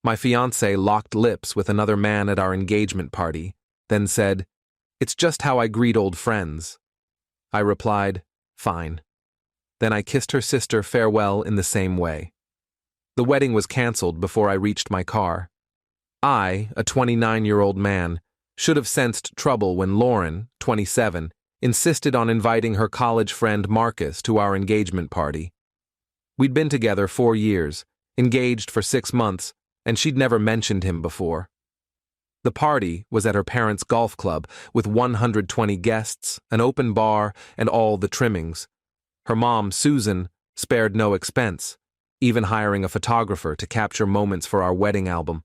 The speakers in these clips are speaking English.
My fiancée locked lips with another man at our engagement party, then said, "It's just how I greet old friends." I replied, "Fine." Then I kissed her sister farewell in the same way. The wedding was canceled before I reached my car. I, a 29-year-old man, should have sensed trouble when Lauren, 27, insisted on inviting her college friend Marcus to our engagement party. We'd been together 4 years, engaged for 6 months, and she'd never mentioned him before. The party was at her parents' golf club with 120 guests, an open bar, and all the trimmings. Her mom, Susan, spared no expense, even hiring a photographer to capture moments for our wedding album.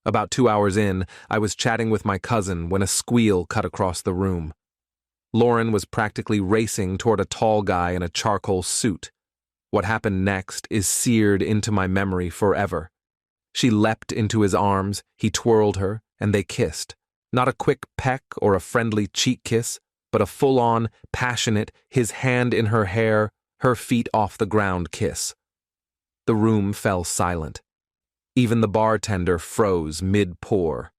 About 2 hours in, I was chatting with my cousin when a squeal cut across the room. Lauren was practically racing toward a tall guy in a charcoal suit. What happened next is seared into my memory forever. She leapt into his arms, he twirled her, and they kissed. Not a quick peck or a friendly cheek kiss, but a full-on, passionate, his hand in her hair, her feet off the ground kiss. The room fell silent. Even the bartender froze mid-pour.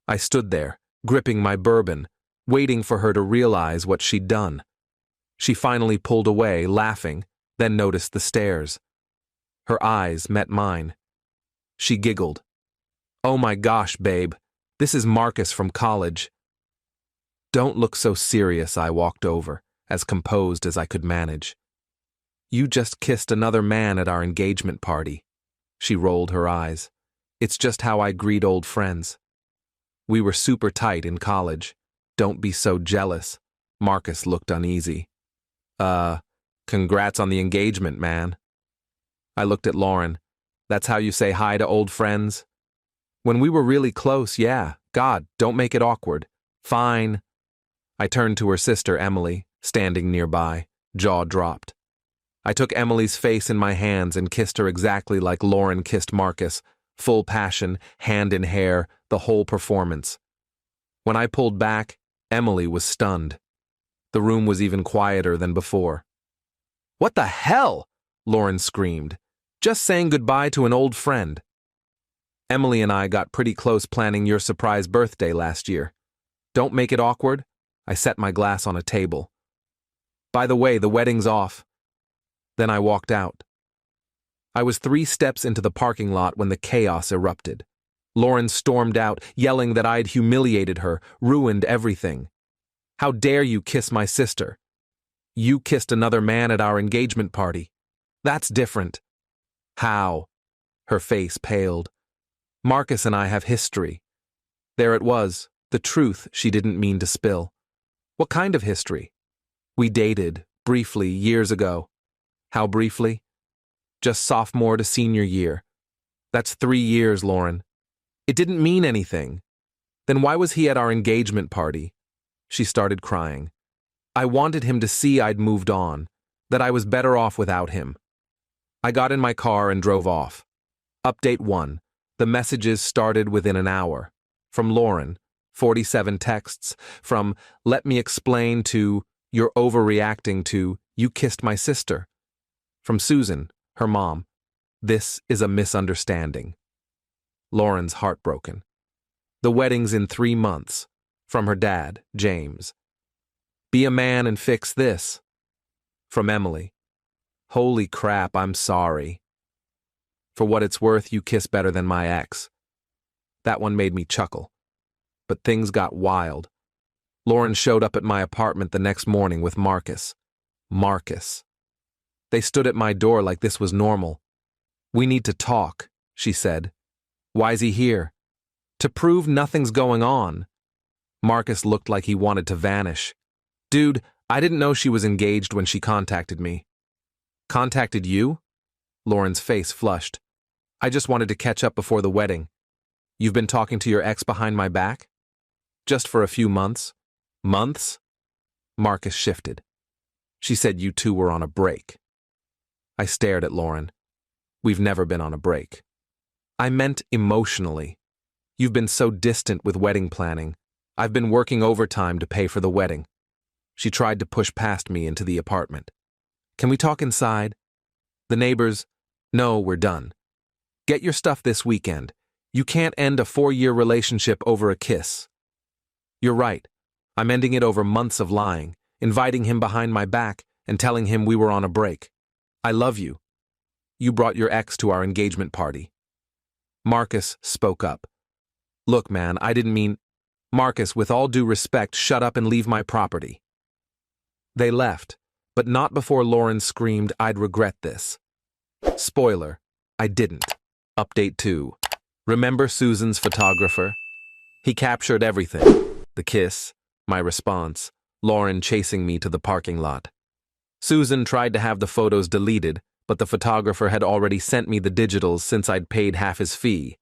I stood there, gripping my bourbon, waiting for her to realize what she'd done. She finally pulled away, laughing, then noticed the stares. Her eyes met mine. She giggled. "Oh my gosh, babe, this is Marcus from college." "Don't look so serious," I walked over, as composed as I could manage. "You just kissed another man at our engagement party." She rolled her eyes. "It's just how I greet old friends. We were super tight in college. Don't be so jealous." Marcus looked uneasy. Congrats on the engagement, man." I looked at Lauren. "That's how you say hi to old friends?" "When we were really close, yeah. God, don't make it awkward." "Fine." I turned to her sister, Emily, standing nearby, jaw dropped. I took Emily's face in my hands and kissed her exactly like Lauren kissed Marcus, full passion, hand in hair, the whole performance. When I pulled back, Emily was stunned. The room was even quieter than before. "What the hell?" Lauren screamed. "Just saying goodbye to an old friend." "Emily and I got pretty close planning your surprise birthday last year. Don't make it awkward." I set my glass on a table. "By the way, the wedding's off." Then I walked out. I was 3 steps into the parking lot when the chaos erupted. Lauren stormed out, yelling that I'd humiliated her, ruined everything. "How dare you kiss my sister? You kissed another man at our engagement party. That's different." "How?" Her face paled. "Marcus and I have history." There it was, the truth she didn't mean to spill. "What kind of history?" "We dated, briefly, years ago." "How briefly?" "Just sophomore to senior year." "That's 3 years, Lauren." "It didn't mean anything." "Then why was he at our engagement party?" She started crying. "I wanted him to see I'd moved on, that I was better off without him." I got in my car and drove off. Update 1. The messages started within an hour. From Lauren, 47 texts, from "let me explain" to "you're overreacting" to "you kissed my sister." From Susan, her mom, "this is a misunderstanding." Lauren's heartbroken. "The wedding's in 3 months." From her dad, James, "Be a man and fix this." From Emily, "Holy crap, I'm sorry. For what it's worth, you kiss better than my ex." That one made me chuckle. But things got wild. Lauren showed up at my apartment the next morning with Marcus. Marcus. They stood at my door like this was normal. "We need to talk," she said. "Why's he here?" "To prove nothing's going on." Marcus looked like he wanted to vanish. "Dude, I didn't know she was engaged when she contacted me." "Contacted you?" Lauren's face flushed. "I just wanted to catch up before the wedding." "You've been talking to your ex behind my back?" "Just for a few months." "Months?" Marcus shifted. "She said you two were on a break." I stared at Lauren. "We've never been on a break." "I meant emotionally. You've been so distant with wedding planning. I've been working overtime to pay for the wedding." She tried to push past me into the apartment. "Can we talk inside?" "The neighbors—" "No, we're done." Get your stuff this weekend. You can't end a 4-year relationship over a kiss. You're right. I'm ending it over months of lying, inviting him behind my back, and telling him we were on a break. I love you. You brought your ex to our engagement party. Marcus spoke up. Look, man, I didn't mean... Marcus, with all due respect, shut up and leave my property. They left, but not before Lauren screamed, I'd regret this. Spoiler, I didn't. Update 2. Remember Susan's photographer? He captured everything. The kiss, my response, Lauren chasing me to the parking lot. Susan tried to have the photos deleted, but the photographer had already sent me the digitals since I'd paid half his fee.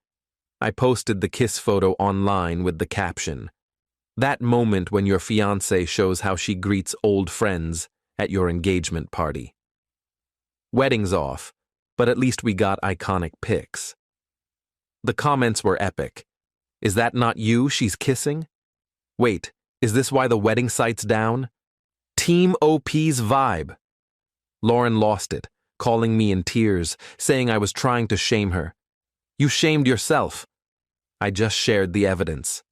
I posted the kiss photo online with the caption, that moment when your fiancée shows how she greets old friends at your engagement party. Wedding's off, but at least we got iconic pics. The comments were epic. Is that not you she's kissing? Wait, is this why the wedding site's down? Team OP's vibe. Lauren lost it, calling me in tears, saying I was trying to shame her. You shamed yourself. I just shared the evidence.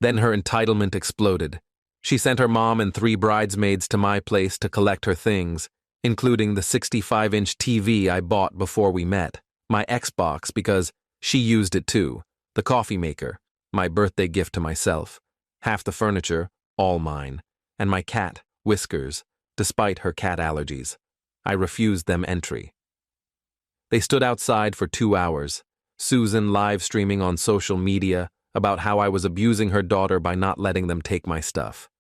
Then her entitlement exploded. She sent her mom and 3 bridesmaids to my place to collect her things, including the 65-inch TV I bought before we met, my Xbox because she used it too, the coffee maker, my birthday gift to myself, half the furniture, all mine, and my cat, Whiskers, despite her cat allergies. I refused them entry. They stood outside for 2 hours, Susan live streaming on social media about how I was abusing her daughter by not letting them take my stuff.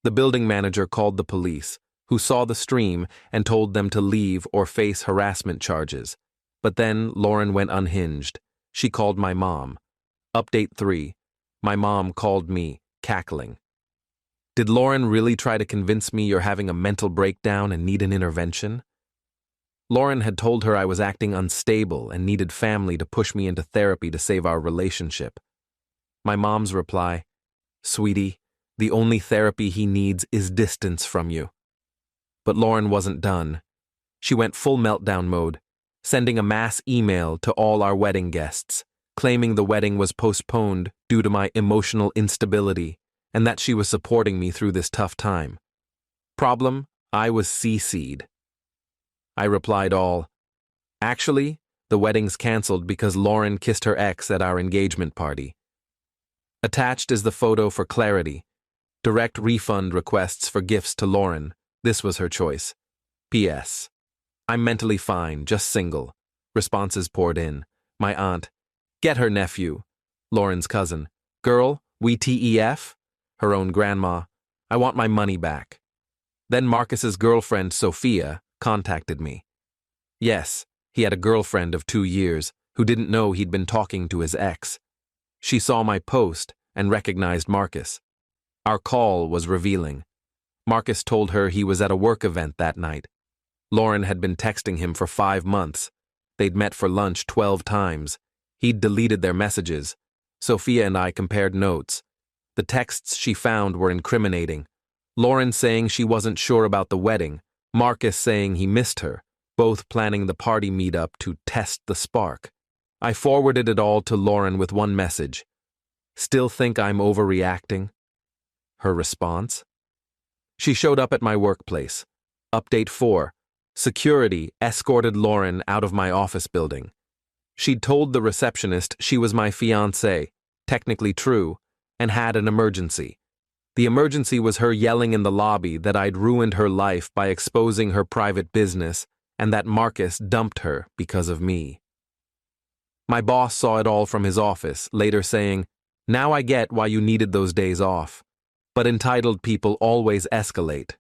The building manager called the police, who saw the stream and told them to leave or face harassment charges. But then Lauren went unhinged. She called my mom. Update 3. My mom called me, cackling. Did Lauren really try to convince me you're having a mental breakdown and need an intervention? Lauren had told her I was acting unstable and needed family to push me into therapy to save our relationship. My mom's reply, Sweetie, the only therapy he needs is distance from you. But Lauren wasn't done. She went full meltdown mode, sending a mass email to all our wedding guests, claiming the wedding was postponed due to my emotional instability and that she was supporting me through this tough time. Problem, I was CC'd. I replied all, actually, the wedding's canceled because Lauren kissed her ex at our engagement party. Attached is the photo for clarity. Direct refund requests for gifts to Lauren. This was her choice. P.S. I'm mentally fine, just single. Responses poured in. My aunt. Get her nephew. Lauren's cousin. Girl, we TEF? Her own grandma. I want my money back. Then Marcus's girlfriend, Sophia, contacted me. Yes, he had a girlfriend of 2 years who didn't know he'd been talking to his ex. She saw my post and recognized Marcus. Our call was revealing. Marcus told her he was at a work event that night. Lauren had been texting him for 5 months. They'd met for lunch 12 times. He'd deleted their messages. Sophia and I compared notes. The texts she found were incriminating. Lauren saying she wasn't sure about the wedding, Marcus saying he missed her, both planning the party meetup to test the spark. I forwarded it all to Lauren with one message. Still think I'm overreacting? Her response? She showed up at my workplace. Update 4. Security escorted Lauren out of my office building. She'd told the receptionist she was my fiancée, technically true, and had an emergency. The emergency was her yelling in the lobby that I'd ruined her life by exposing her private business and that Marcus dumped her because of me. My boss saw it all from his office, later saying, Now I get why you needed those days off. But entitled people always escalate.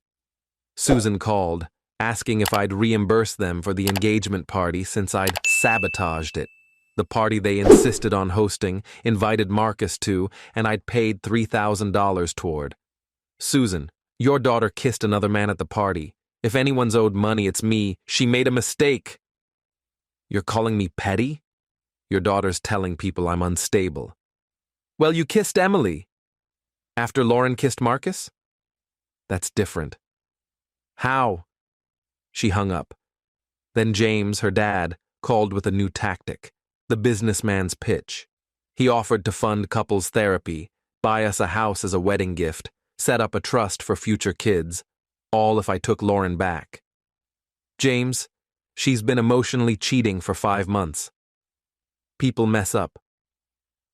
Susan called, asking if I'd reimburse them for the engagement party since I'd sabotaged it. The party they insisted on hosting, invited Marcus to, and I'd paid $3,000 toward. Susan, your daughter kissed another man at the party. If anyone's owed money, it's me. She made a mistake. You're calling me petty? Your daughter's telling people I'm unstable. Well, you kissed Emily. After Lauren kissed Marcus? That's different. How? She hung up. Then James, her dad, called with a new tactic, the businessman's pitch. He offered to fund couples therapy, buy us a house as a wedding gift, set up a trust for future kids, all if I took Lauren back. James, she's been emotionally cheating for 5 months. People mess up.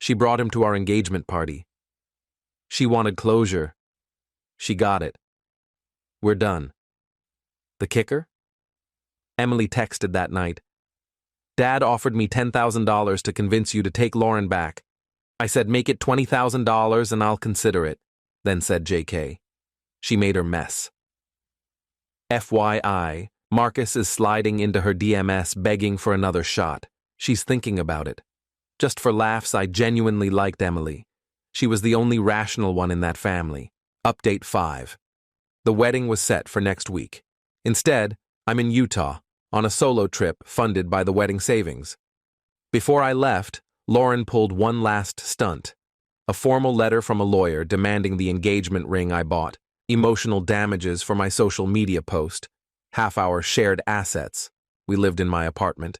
She brought him to our engagement party. She wanted closure. She got it. We're done. The kicker? Emily texted that night. Dad offered me $10,000 to convince you to take Lauren back. I said make it $20,000 and I'll consider it, then said JK. She made her mess. FYI, Marcus is sliding into her DMS begging for another shot. She's thinking about it. Just for laughs, I genuinely liked Emily. She was the only rational one in that family. Update 5. The wedding was set for next week. Instead, I'm in Utah, on a solo trip funded by the wedding savings. Before I left, Lauren pulled one last stunt. A formal letter from a lawyer demanding the engagement ring I bought, emotional damages for my social media post, half-hour shared assets, we lived in my apartment,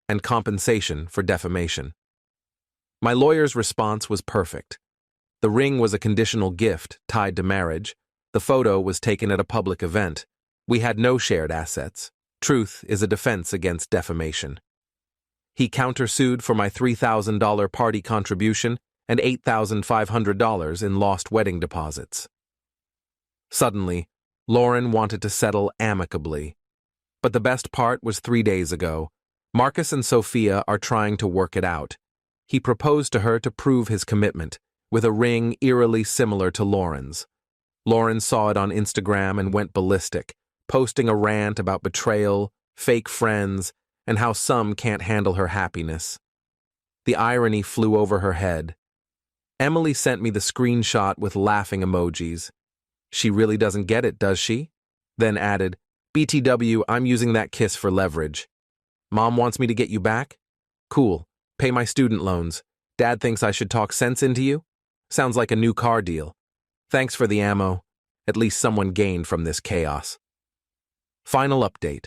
and compensation for defamation. My lawyer's response was perfect. The ring was a conditional gift tied to marriage. The photo was taken at a public event. We had no shared assets. Truth is a defense against defamation. He countersued for my $3,000 party contribution and $8,500 in lost wedding deposits. Suddenly, Lauren wanted to settle amicably. But the best part was 3 days ago. Marcus and Sophia are trying to work it out. He proposed to her to prove his commitment, with a ring eerily similar to Lauren's. Lauren saw it on Instagram and went ballistic, posting a rant about betrayal, fake friends, and how some can't handle her happiness. The irony flew over her head. Emily sent me the screenshot with laughing emojis. She really doesn't get it, does she? Then added, BTW, I'm using that kiss for leverage. Mom wants me to get you back? Cool. Pay my student loans. Dad thinks I should talk sense into you? Sounds like a new car deal. Thanks for the ammo. At least someone gained from this chaos. Final update.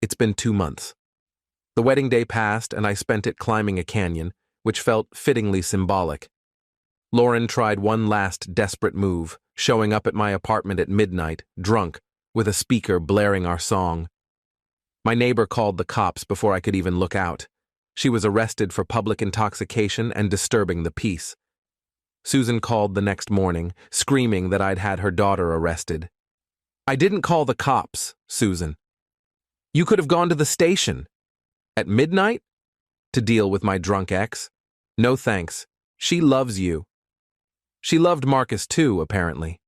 It's been 2 months. The wedding day passed and I spent it climbing a canyon, which felt fittingly symbolic. Lauren tried one last desperate move, showing up at my apartment at midnight, drunk, with a speaker blaring our song. My neighbor called the cops before I could even look out. She was arrested for public intoxication and disturbing the peace. Susan called the next morning, screaming that I'd had her daughter arrested. I didn't call the cops, Susan. You could have gone to the station. At midnight? To deal with my drunk ex? No thanks. She loves you. She loved Marcus too, apparently.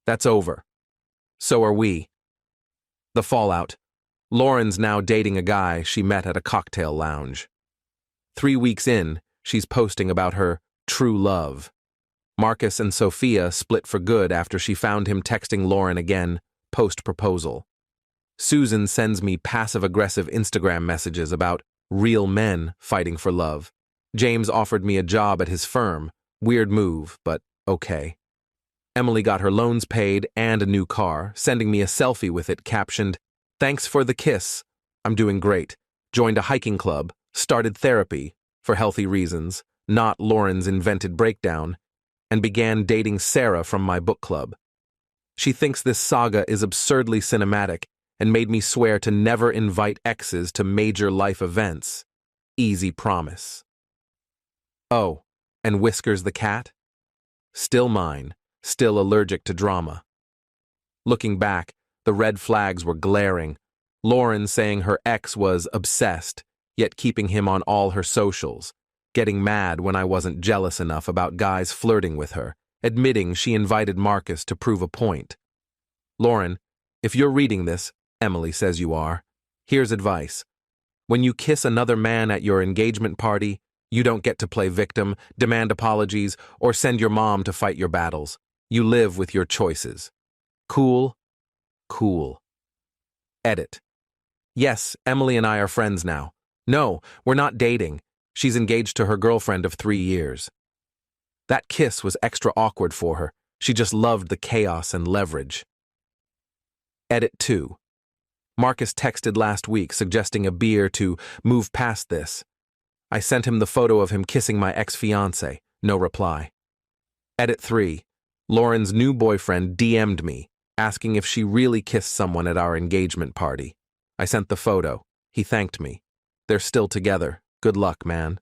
That's over. So are we. The fallout. Lauren's now dating a guy she met at a cocktail lounge. 3 weeks in, she's posting about her true love. Marcus and Sophia split for good after she found him texting Lauren again, post-proposal. Susan sends me passive-aggressive Instagram messages about real men fighting for love. James offered me a job at his firm. Weird move, but okay. Emily got her loans paid and a new car, sending me a selfie with it captioned, "Thanks for the kiss. I'm doing great. Joined a hiking club, started therapy, for healthy reasons, not Lauren's invented breakdown, and began dating Sarah from my book club. She thinks this saga is absurdly cinematic and made me swear to never invite exes to major life events. Easy promise." Oh, and Whiskers the cat? Still mine, still allergic to drama. Looking back, the red flags were glaring. Lauren saying her ex was obsessed, yet keeping him on all her socials, getting mad when I wasn't jealous enough about guys flirting with her, admitting she invited Marcus to prove a point. Lauren, if you're reading this, Emily says you are, here's advice. When you kiss another man at your engagement party, you don't get to play victim, demand apologies, or send your mom to fight your battles. You live with your choices. Cool? Cool. Edit. Yes, Emily and I are friends now. No, we're not dating. She's engaged to her girlfriend of 3 years. That kiss was extra awkward for her. She just loved the chaos and leverage. Edit 2. Marcus texted last week suggesting a beer to move past this. I sent him the photo of him kissing my ex-fiancée. No reply. Edit 3. Lauren's new boyfriend DM'd me, asking if she really kissed someone at our engagement party. I sent the photo. He thanked me. They're still together. Good luck, man.